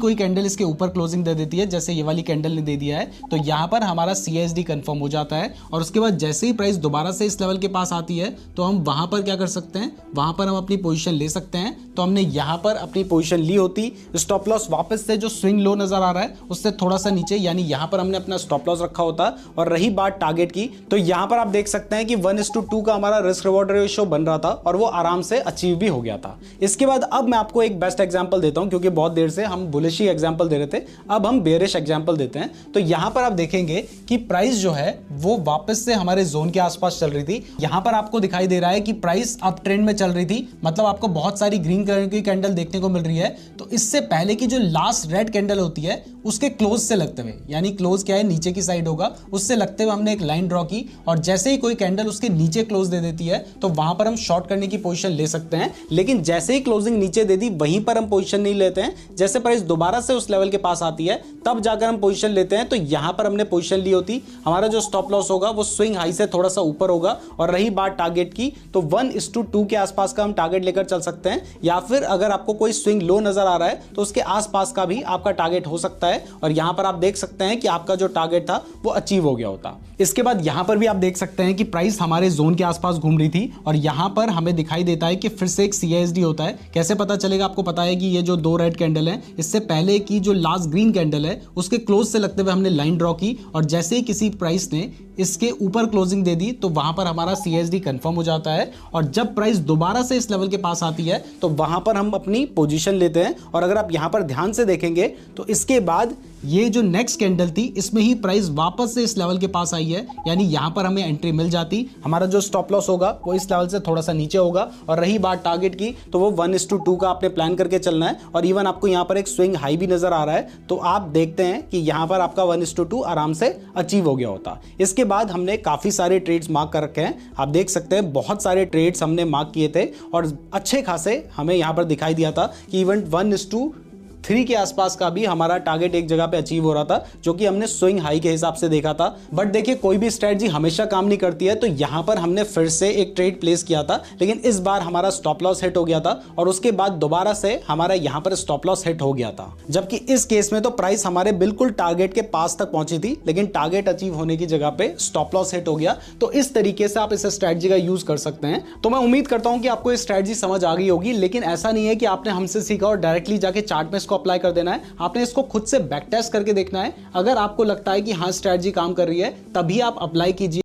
कोई कैंडल इसके ऊपर क्लोजिंग दे देती है, जैसे ये वाली कैंडल ने दे दिया है, तो यहाँ पर हमारा CSD कंफर्म हो जाता है। और उसके बाद जैसे ही प्राइस दोबारा से इस लेवल के पास आती है तो हम वहां पर क्या कर सकते हैं, वहां पर हम अपनी पोजीशन ले सकते हैं। तो हमने यहाँ पर अपनी पोजीशन ली होती, स्टॉप लॉस वापस से जो स्विंग लो नजर आ रहा है उससे थोड़ा सा नीचे, यानी यहाँ पर हमने अपना स्टॉप लॉस रखा होता। और रही बात टारगेट की, तो यहाँ पर आप देख सकते हैं कि 1:2 का हमारा रिस्क रिवॉर्ड रेशियो बन रहा था और वो आराम से अचीव भी हो गया था। इसके बाद अब मैं आपको एक बेस्ट एग्जांपल देता हूं, क्योंकि बहुत देर से हम बुलिश ही एग्जांपल दे रहे थे, अब हम बेयरिश एग्जांपल देते हैं। तो यहां पर आप देखेंगे कि प्राइस जो है वो वापस से हमारे जोन के आसपास चल रही थी। यहां पर आपको दिखाई दे रहा है कि प्राइस अप ट्रेंड में चल रही थी, मतलब आपको बहुत सारी ग्रीन कलर की कैंडल देखने को मिल रही है। तो इससे पहले की जो लास्ट रेड कैंडल होती है उसके क्लोज से लगते हुए, यानी क्लोज क्या है, नीचे की साइड होगा, उससे लगते हुए हमने एक लाइन ड्रॉ की और जैसे ही कोई कैंडल उसके नीचे क्लोज दे देती है तो वहां पर हम शॉर्ट करने की पोजीशन ले सकते हैं। लेकिन जैसे ही क्लोजिंग नीचे दे दी वहीं पर हम पोजीशन नहीं लेते हैं, जैसे प्राइस दोबारा से उस लेवल के पास आती है तब जाकर हम पोजीशन लेते हैं। तो यहां पर हमने पोजीशन ली होती, हमारा जो स्टॉप लॉस होगा वो स्विंग हाई से थोड़ा सा ऊपर होगा। और रही बात टारगेट की, तो 1:2 के आसपास का हम टारगेट लेकर चल सकते हैं, या फिर अगर आपको कोई स्विंग लो नजर आ रहा है तो उसके आसपास का भी आपका टारगेट हो सकता है। और यहां पर आप देख सकते हैं कि आपका जो टारगेट था वो अचीव हो गया होता। इसके बाद यहां पर भी आप देख सकते हैं कि प्राइस हमारे जोन के आसपास घूम रही थी और यहां पर हमें दिखाई देता है कि फिर से एक CSD होता है। कैसे पता चलेगा, आपको पता है कि ये जो 2 रेड कैंडल है, इससे पहले की जो लास्ट ग्रीन कैंडल है उसके क्लोज से लगते हुए हमने लाइन ड्रॉ की और जैसे ही किसी प्राइस ने इसके ऊपर क्लोजिंग दे दी तो वहां पर हमारा CSD कंफर्म हो जाता है। और जब प्राइस दोबारा से इस लेवल के पास आती है तो वहां पर हम अपनी पोजीशन लेते हैं। और अगर आप यहां पर ध्यान से देखेंगे तो इसके बाद ये जो नेक्स्ट कैंडल थी इसमें ही प्राइस वापस से इस लेवल के पास आई है, यानी यहां पर हमें एंट्री मिल जाती। हमारा जो स्टॉप लॉस होगा वो इस लेवल से थोड़ा सा नीचे होगा। और रही बात टारगेट की, तो वो 1:2 का आपने प्लान करके चलना है। और इवन आपको यहां पर एक स्विंग हाई भी नजर आ रहा है, तो आप देखते हैं कि यहां पर आपका 1:2 आराम से अचीव हो गया होता। इसके बाद हमने काफी सारे ट्रेड्स मार्क कर रखे हैं, आप देख सकते हैं बहुत सारे ट्रेड्स हमने मार्क किए थे और अच्छे खासे हमें यहां पर दिखाई दिया था कि इवन 1:3 के आसपास का भी हमारा टारगेट एक जगह पे अचीव हो रहा था, जो कि हमने स्विंग हाई के हिसाब से देखा था। बट देखिए, कोई भी स्ट्रेटजी हमेशा काम नहीं करती है, तो यहां पर हमने फिर से एक ट्रेड प्लेस किया था, लेकिन इस बार हमारा स्टॉप लॉस हिट हो गया था और उसके बाद दोबारा से हमारा यहां पर स्टॉप लॉस हिट हो गया था। जबकि इस केस में तो प्राइस हमारे बिल्कुल टारगेट के पास तक पहुंची थी, लेकिन टारगेट अचीव होने की जगह पे स्टॉप लॉस हिट हो गया। तो इस तरीके से आप इस स्ट्रेटजी का यूज कर सकते हैं। तो मैं उम्मीद करता हूं कि आपको ये स्ट्रेटजी समझ आ गई होगी, लेकिन ऐसा नहीं है कि आपने हमसे सीखा और डायरेक्टली जाके चार्ट में इसको अप्लाई कर देना है। आपने इसको खुद से बैक टेस्ट करके देखना है। अगर आपको लगता है कि हाँ स्ट्रेटजी काम कर रही है, तभी आप अप्लाई कीजिए।